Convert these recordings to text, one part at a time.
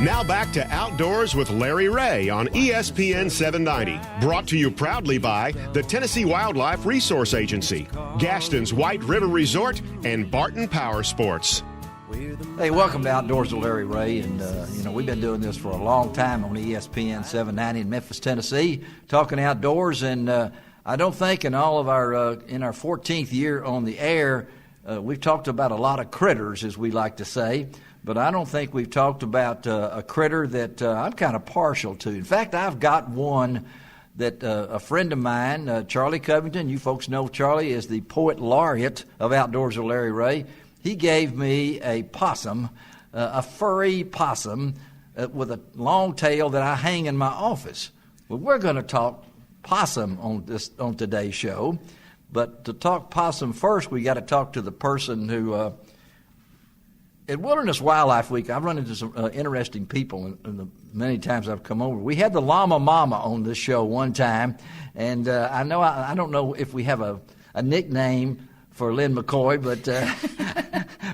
Now back to Outdoors with Larry Ray on ESPN 790. Brought to you proudly by the Tennessee Wildlife Resource Agency, Gaston's White River Resort, and Barton Power Sports. Hey, welcome to Outdoors with Larry Ray. And, we've been doing this for a long time on ESPN 790 in Memphis, Tennessee, talking outdoors. And I don't think in all of our, in our 14th year on the air, we've talked about a lot of critters, as we like to say. But I don't think we've talked about a critter that I'm kind of partial to. In fact, I've got one that a friend of mine, Charlie Covington, you folks know Charlie is the poet laureate of Outdoors with Larry Ray. He gave me a possum, a furry possum with a long tail that I hang in my office. Well, we're going to talk possum on today's show. But to talk possum first, we got to talk to the person who... At Wilderness Wildlife Week, I've run into some interesting people in the many times I've come over. We had the Llama Mama on this show one time, and I don't know if we have a nickname for Lynne McCoy, but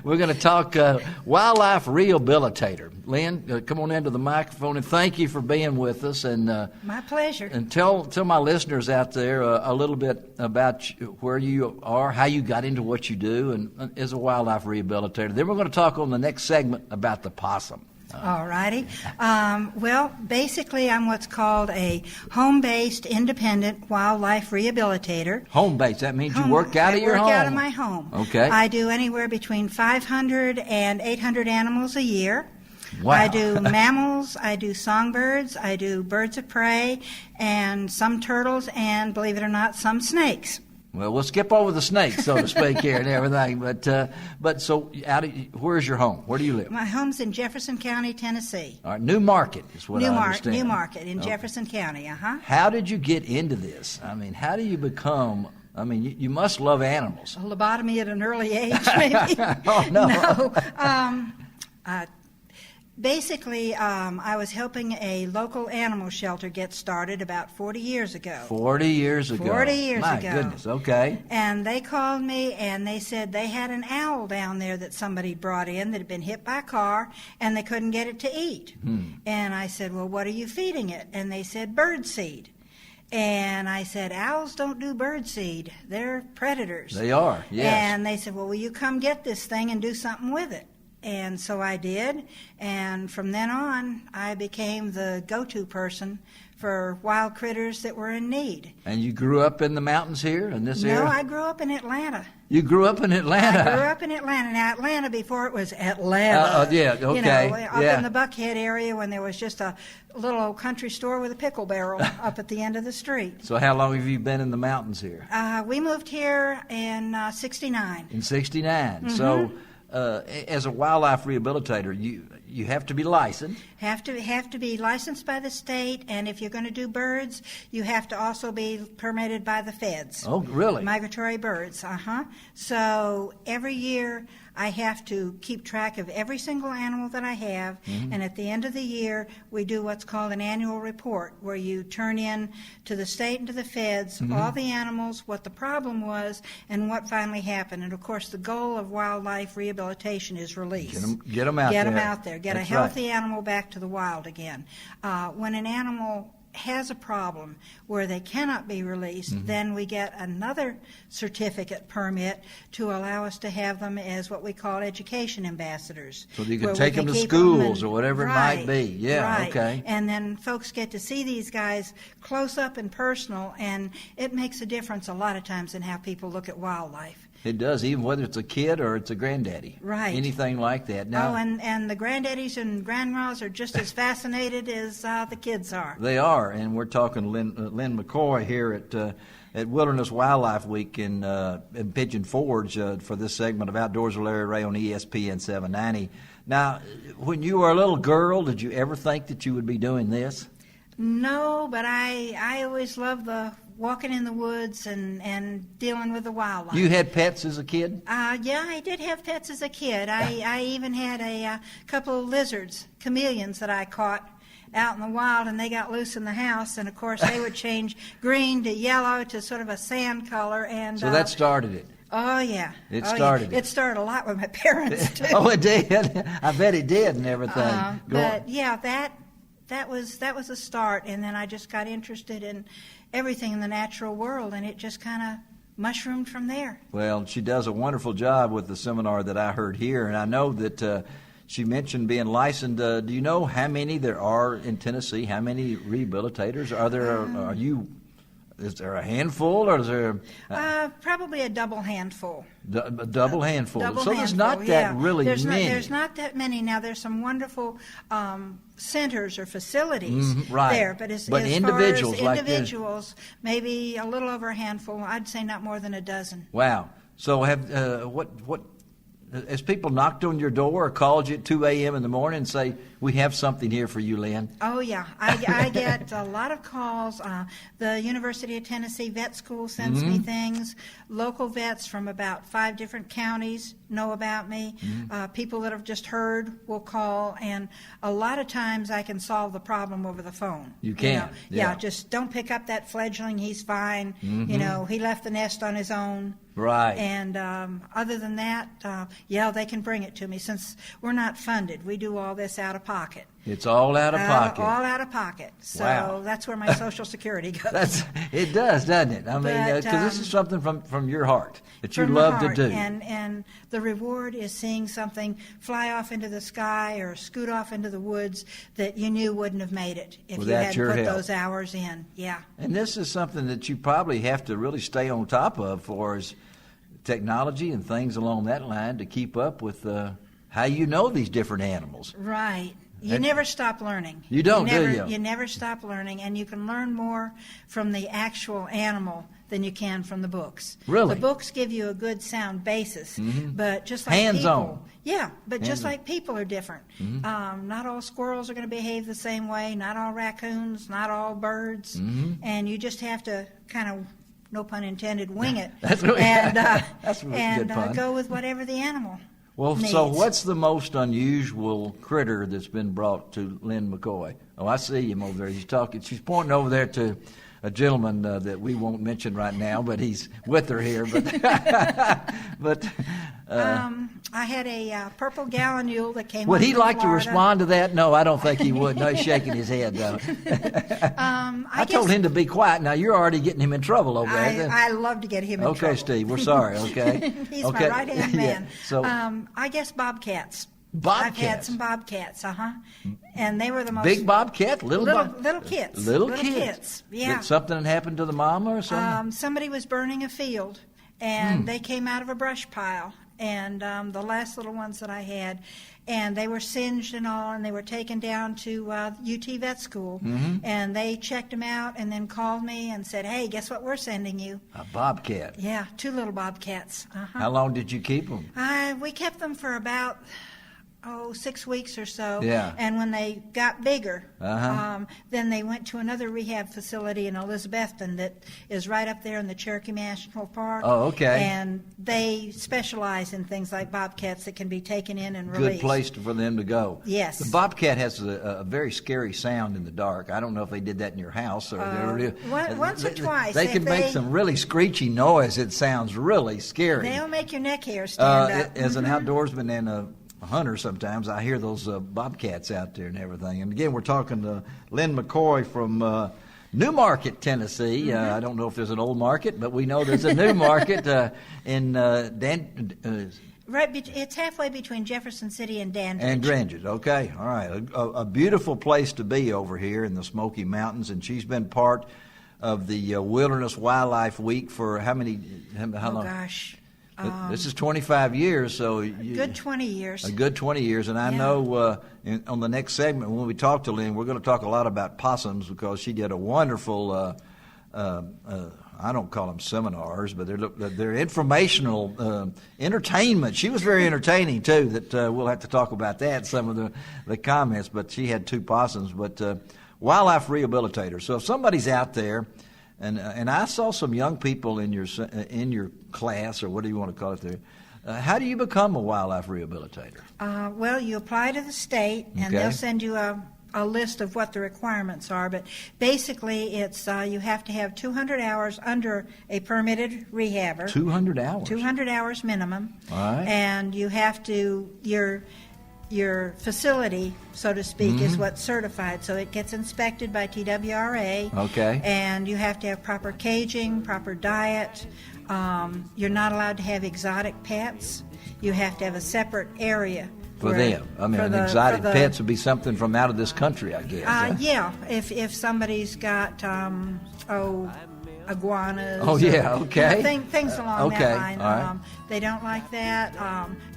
we're going to talk wildlife rehabilitator. Lynne, come on into the microphone, and thank you for being with us. And my pleasure. And tell my listeners out there a little bit about where you are, how you got into what you do, and as a wildlife rehabilitator. Then we're going to talk on the next segment about the possum. All righty. Well, basically, I'm what's called a home-based independent wildlife rehabilitator. Home-based, that means you work out of your home? I work out of my home. Okay. I do anywhere between 500 and 800 animals a year. Wow. I do mammals, I do songbirds, I do birds of prey, and some turtles, and believe it or not, some snakes. Well, we'll skip over the snakes, so to speak, here and everything. But so, where's your home? Where do you live? My home's in Jefferson County, Tennessee. All right, New Market is what I understand. New Market in Jefferson County, How did you get into this? I mean, how do you become... I mean, you must love animals. A lobotomy at an early age, maybe. Oh, no. Basically, I was helping a local animal shelter get started about 40 years ago. 40 years ago. 40 years ago. My goodness, okay. And they called me and they said they had an owl down there that somebody brought in that had been hit by a car and they couldn't get it to eat. And I said, well, what are you feeding it? And they said, bird seed. And I said, owls don't do bird seed. They're predators. They are, yes. And they said, well, will you come get this thing and do something with it? And so I did, and from then on, I became the go-to person for wild critters that were in need. And you grew up in the mountains here in this area? No, I grew up in Atlanta. You grew up in Atlanta? I grew up in Atlanta. Now, Atlanta before it was Atlanta. Yeah, okay. Up in the Buckhead area when there was just a little old country store with a pickle barrel up at the end of the street. So how long have you been in the mountains here? We moved here in 69. In 69. Mm-hmm. So... as a wildlife rehabilitator, you have to be licensed. Have to be licensed by the state, and if you're going to do birds, you have to also be permitted by the feds. Oh, really? Migratory birds, So every year I have to keep track of every single animal that I have, and at the end of the year we do what's called an annual report, where you turn in to the state and to the feds all the animals, what the problem was, and what finally happened. And of course the goal of wildlife rehabilitation is release. Get them out there. Get them out there. Get That's a healthy right. animal back to the wild again. When an animal has a problem where they cannot be released, then we get another certificate permit to allow us to have them as what we call education ambassadors. So you can take them to schools or whatever it might be. Yeah, right. Okay. And then folks get to see these guys close up and personal, and it makes a difference a lot of times in how people look at wildlife. It does, even whether it's a kid or it's a granddaddy. Right. Anything like that. Now, and the granddaddies and grandmas are just as fascinated as the kids are. They are, and we're talking Lynne McCoy here at Wilderness Wildlife Week in Pigeon Forge for this segment of Outdoors with Larry Ray on ESPN 790. Now, when you were a little girl, did you ever think that you would be doing this? No, but I always loved the walking in the woods and dealing with the wildlife. You had pets as a kid? Yeah, I did have pets as a kid. I even had a couple of lizards, chameleons, that I caught out in the wild, and they got loose in the house, and of course they would change green to yellow to sort of a sand color. And so that started it. Oh, yeah. It started it. It started a lot with my parents, too. Oh, it did? I bet it did and everything. But, yeah, that was a start, and then I just got interested in everything in the natural world, and it just kind of mushroomed from there. Well, she does a wonderful job with the seminar that I heard here, and I know that she mentioned being licensed. Do you know how many there are in Tennessee? How many rehabilitators are there? Is there a handful, or is there probably a double handful? A double handful. So there's not that really many. There's not that many now. There's some wonderful centers or facilities right. there, but individuals, far as individuals, maybe a little over a handful. I'd say not more than a dozen. Wow. So have what has people knocked on your door or called you at 2 a.m. in the morning and say, we have something here for you, Lynn? Oh, yeah. I get a lot of calls. The University of Tennessee Vet School sends me things. Local vets from about 5 different counties know about me. People that have just heard will call. And a lot of times I can solve the problem over the phone. You can? Yeah, just don't pick up that fledgling. He's fine. He left the nest on his own. Right. And other than that, they can bring it to me. Since we're not funded, we do all this out of pocket. It's all out of pocket. All out of pocket. So that's where my Social Security goes. It does, doesn't it? I mean, because this is something from your heart that you love to do. And the reward is seeing something fly off into the sky or scoot off into the woods that you knew wouldn't have made it if you hadn't put those hours in. Yeah. And this is something that you probably have to really stay on top of for as technology and things along that line to keep up with how you know these different animals. Right. You never stop learning. You don't, do you? You never stop learning, and you can learn more from the actual animal than you can from the books. Really? The books give you a good sound basis, but just like hands-on. Just like people are different. Not all squirrels are going to behave the same way, not all raccoons, not all birds, and you just have to kind of, no pun intended, wing it. That's really good fun. Go with whatever the animal needs. So what's the most unusual critter that's been brought to Lynne McCoy? Oh, I see him over there. He's talking. She's pointing over there to a gentleman that we won't mention right now, but he's with her here. But I had a purple gallinule that came. Would he like Florida. to respond to that? No, I don't think he would. No, he's shaking his head. I told him to be quiet. Now you're already getting him in trouble over there. I love to get him in trouble. Okay, Steve, we're sorry. Okay, he's my right-hand man. So I guess bobcats. Bobcats. I've had some bobcats, and they were the most big bobcat, little kits, little kids. Yeah. Did something happen to the mama or something? Somebody was burning a field, and they came out of a brush pile. And the last little ones that I had, and they were singed and all, and they were taken down to UT Vet School, and they checked them out, and then called me and said, "Hey, guess what we're sending you?" A bobcat. Yeah, 2 little bobcats. How long did you keep them? We kept them for about 6 weeks or so. Yeah. And when they got bigger, then they went to another rehab facility in Elizabethton that is right up there in the Cherokee National Park. Oh, okay. And they specialize in things like bobcats that can be taken in and released. Good place for them to go. Yes. The bobcat has a very scary sound in the dark. I don't know if they did that in your house or once or twice. They can make some really screechy noise. It sounds really scary. They'll make your neck hair stand up. As an outdoorsman and a hunter, sometimes I hear those bobcats out there and everything. And again, we're talking to Lynne McCoy from New Market, Tennessee. I don't know if there's an old market, but we know there's a new market in it's halfway between Jefferson City and Dandridge. And Dandridge, okay, all right. A beautiful place to be over here in the Smoky Mountains, and she's been part of the Wilderness Wildlife Week for how long? Oh gosh. This is 25 years, so a good 20 years. A good 20 years, and I know on the next segment when we talk to Lynn, we're going to talk a lot about possums because she did a wonderful. I don't call them seminars, but they're informational entertainment. She was very entertaining too. That we'll have to talk about that. Some of the comments, but she had 2 possums. But wildlife rehabilitator. So if somebody's out there. And I saw some young people in your class, or what do you want to call it there. How do you become a wildlife rehabilitator? Well, you apply to the state, and they'll send you a a list of what the requirements are, but basically it's you have to have 200 hours under a permitted rehabber. 200 hours? 200 hours minimum. All right. And you have to, your facility, so to speak, is what's certified. So it gets inspected by TWRA. Okay. And you have to have proper caging, proper diet. You're not allowed to have exotic pets. You have to have a separate area. For them. I mean, exotic pets would be something from out of this country, I guess. Huh? Yeah, if somebody's got, iguanas. Oh, yeah, okay. Things along that line. All right. They don't like that.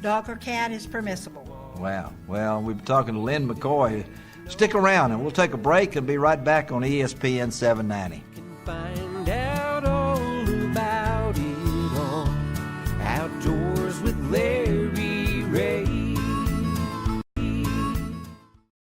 Dog or cat is permissible. Wow. Well, we've been talking to Lynne McCoy. Stick around, and we'll take a break and be right back on ESPN 790.